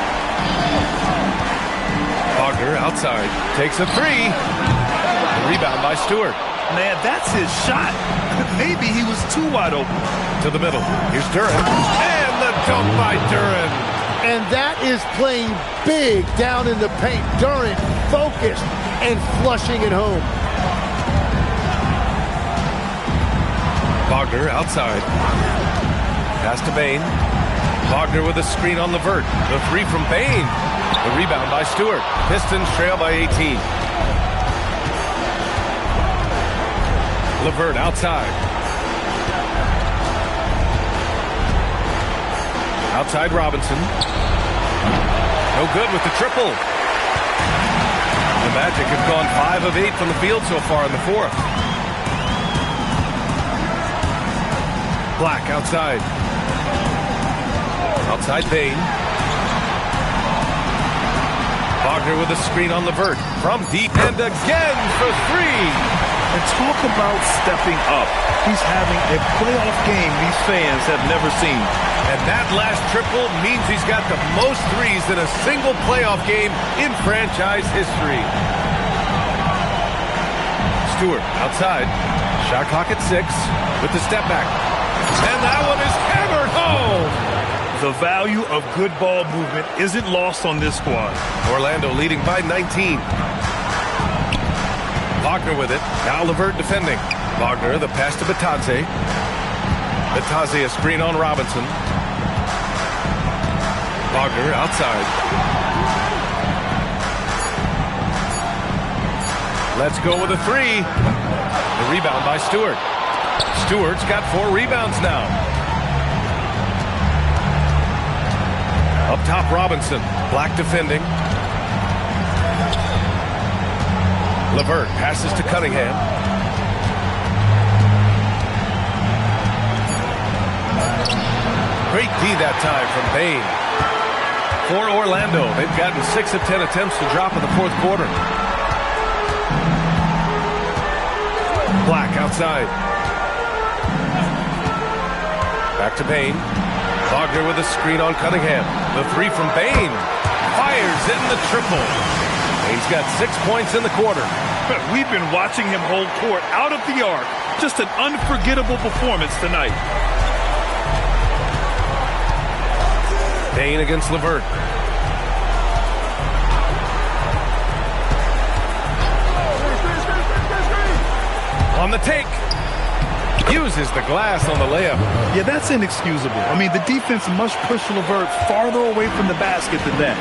Wagner outside, takes a 3. The rebound by Stewart. Man, that's his shot. Maybe he was too wide open. To the middle, here's Duran. And the dunk by Duran. And that is playing big down in the paint. Duran focused and flushing it home. Wagner outside. Pass to Bain. Wagner with a screen on LeVert. The 3 from Bain. The rebound by Stewart. Pistons trail by 18. LeVert outside. Outside Robinson. No good with the triple. The Magic have gone 5 of 8 from the field so far in the 4th. Black outside. Outside Bain. Wagner with a screen on LeVert. From deep and again for 3. And talk about stepping up. He's having a playoff game these fans have never seen. And that last triple means he's got the most threes in a single playoff game in franchise history. Stewart outside. Shot clock at 6 with the step back. And that one is hammered home. The value of good ball movement isn't lost on this squad. Orlando leading by 19. Wagner with it. Now LeVert defending. Wagner, the pass to Batadze. Batadze a screen on Robinson. Wagner outside. Let's go with a 3. The rebound by Stewart. Stewart's got 4 rebounds now. Up top, Robinson. Black defending. LeVert passes to Cunningham. Great D that time from Bain. For Orlando, they've gotten 6 of 10 attempts to drop in the 4th quarter. Black outside. Back to Bain. Wagner with a screen on Cunningham. The 3 from Bain. Fires in the triple. He's got 6 points in the quarter. We've been watching him hold court out of the arc. Just an unforgettable performance tonight. Bain against LeVert. On the take. Uses the glass on the layup. Yeah, that's inexcusable. I mean, the defense must push LeVert farther away from the basket than that.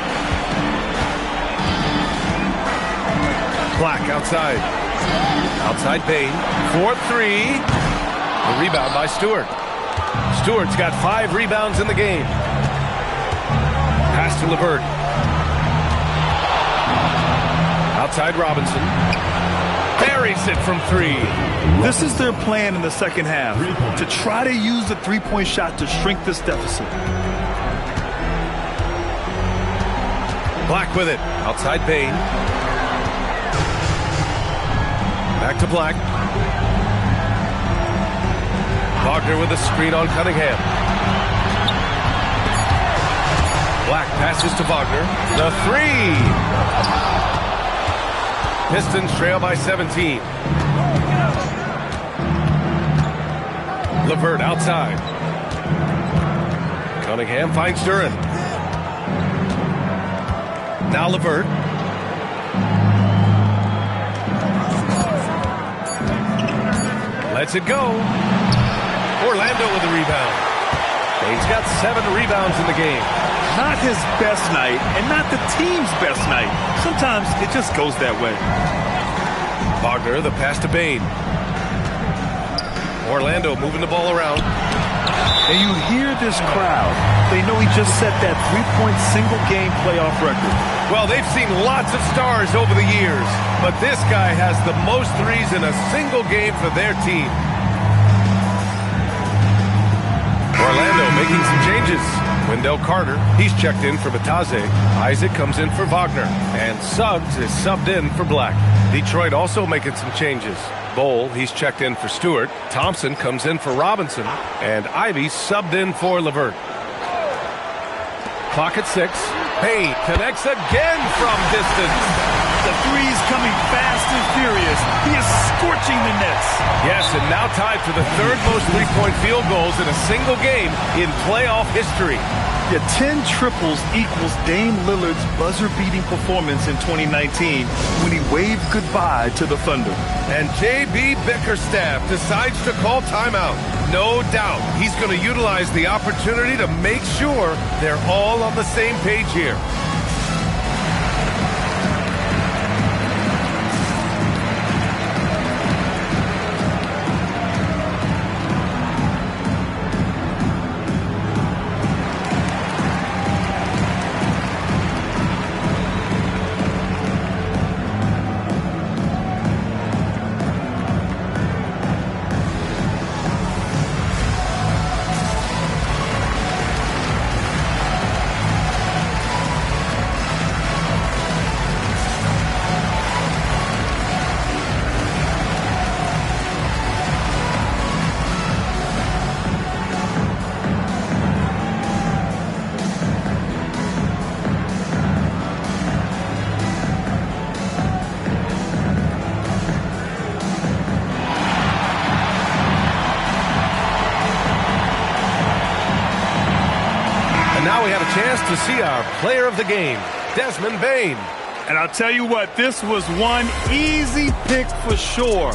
Black outside. Outside Bain. 4-3. The rebound by Stewart. Stewart's got 5 rebounds in the game. Pass to LeVert. Outside Robinson. Buries it from 3. This is their plan in the second half, to try to use the three-point shot to shrink this deficit. Black with it. Outside Bain. Back to Black. Wagner with a screen on Cunningham. Black passes to Wagner. The 3. Pistons trail by 17. LeVert outside. Cunningham finds Duren. Now LeVert. Lets it go. Orlando with the rebound. He's got 7 rebounds in the game. Not his best night, and not the team's best night. Sometimes it just goes that way. Wagner, the pass to Bain. Orlando moving the ball around. And you hear this crowd. They know he just set that three-point single-game playoff record. Well, they've seen lots of stars over the years, but this guy has the most threes in a single game for their team. Orlando making some changes. Wendell Carter, he's checked in for Batase. Isaac comes in for Wagner. And Suggs is subbed in for Black. Detroit also making some changes. Bowl, he's checked in for Stewart. Thompson comes in for Robinson. And Ivy subbed in for LeVert. Clock at 6. Payne connects again from distance. The three's coming fast and furious. He is scorching the nets. Yes, and now tied for the 3rd most three-point field goals in a single game in playoff history. Yeah, 10 triples equals Dame Lillard's buzzer-beating performance in 2019 when he waved goodbye to the Thunder. And J.B. Bickerstaff decides to call timeout. No doubt he's going to utilize the opportunity to make sure they're all on the same page here. Now we have a chance to see our player of the game, Desmond Bain. And I'll tell you what, this was one easy pick for sure.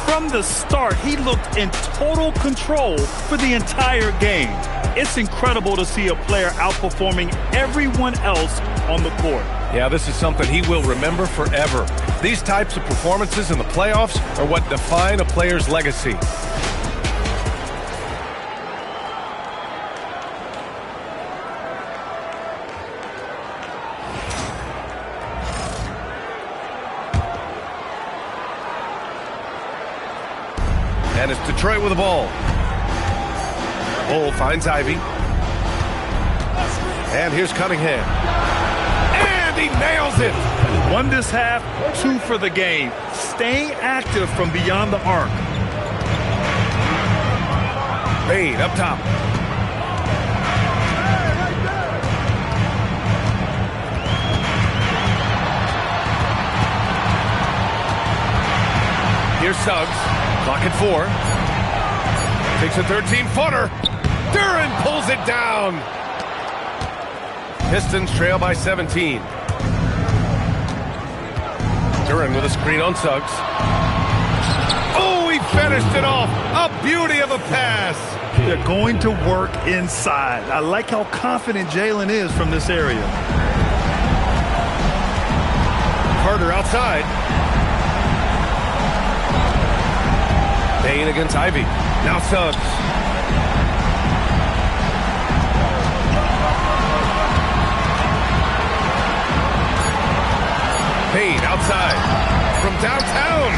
From the start, he looked in total control for the entire game. It's incredible to see a player outperforming everyone else on the court. Yeah, this is something he will remember forever. These types of performances in the playoffs are what define a player's legacy. And it's Detroit with the ball. Bull finds Ivy. And here's Cunningham. And he nails it. Won this half, 2 for the game. Staying active from beyond the arc. Bain up top. Here's Suggs. Clock at 4. Takes a 13-footer. Duren pulls it down. Pistons trail by 17. Duren with a screen on Suggs. Oh, he finished it off. A beauty of a pass. They're going to work inside. I like how confident Jalen is from this area. Carter outside. Payne against Ivy. Now Suggs. Payne outside. From downtown.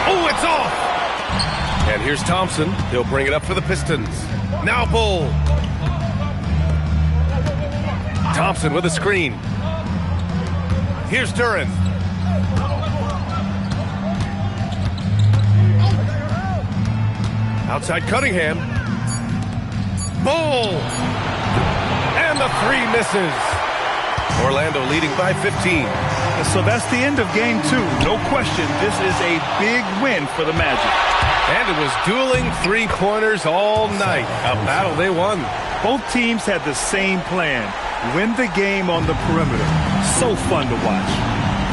Oh, it's off. And here's Thompson. He'll bring it up for the Pistons. Now Bull. Thompson with a screen. Here's Duran. Outside Cunningham. Bull. And the three misses. Orlando leading by 15. So that's the end of game 2. No question, this is a big win for the Magic. And it was dueling three-pointers all night. A battle they won. Both teams had the same plan. Win the game on the perimeter. So fun to watch.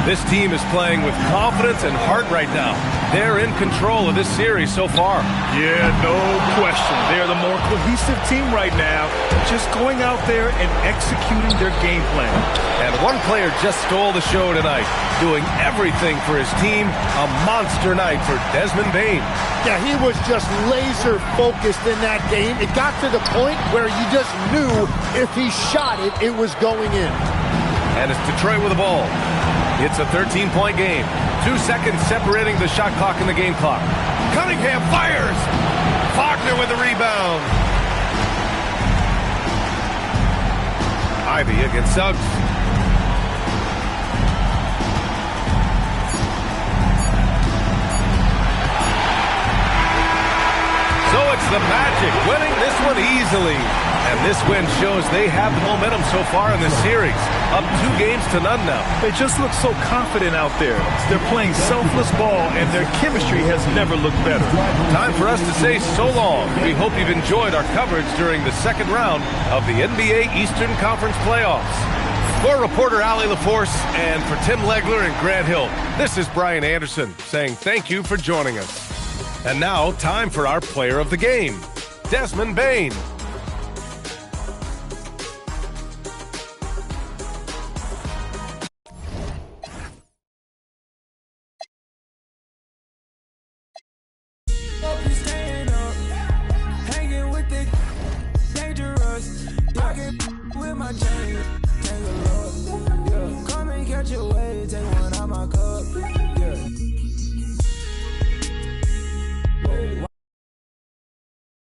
This team is playing with confidence and heart right now. They're in control of this series so far. Yeah, no question. They're the more cohesive team right now, just going out there and executing their game plan. And one player just stole the show tonight, doing everything for his team. A monster night for Desmond Bane. Yeah, he was just laser focused in that game. It got to the point where you just knew if he shot it, it was going in. And it's Detroit with the ball. It's a 13-point game. 2 seconds separating the shot clock and the game clock. Cunningham fires. Faulkner with the rebound. Ivy against Suggs. So it's the Magic winning this one easily. And this win shows they have the momentum so far in this series. Up 2 games to none now. They just look so confident out there. They're playing selfless ball, and their chemistry has never looked better. Time for us to say so long. We hope you've enjoyed our coverage during the second round of the NBA Eastern Conference playoffs. For reporter Allie LaForce and for Tim Legler and Grant Hill, this is Brian Anderson saying thank you for joining us. And now, time for our player of the game, Desmond Bane. With my chain, take a look. Yeah. Come and catch a wave, take one out my cup.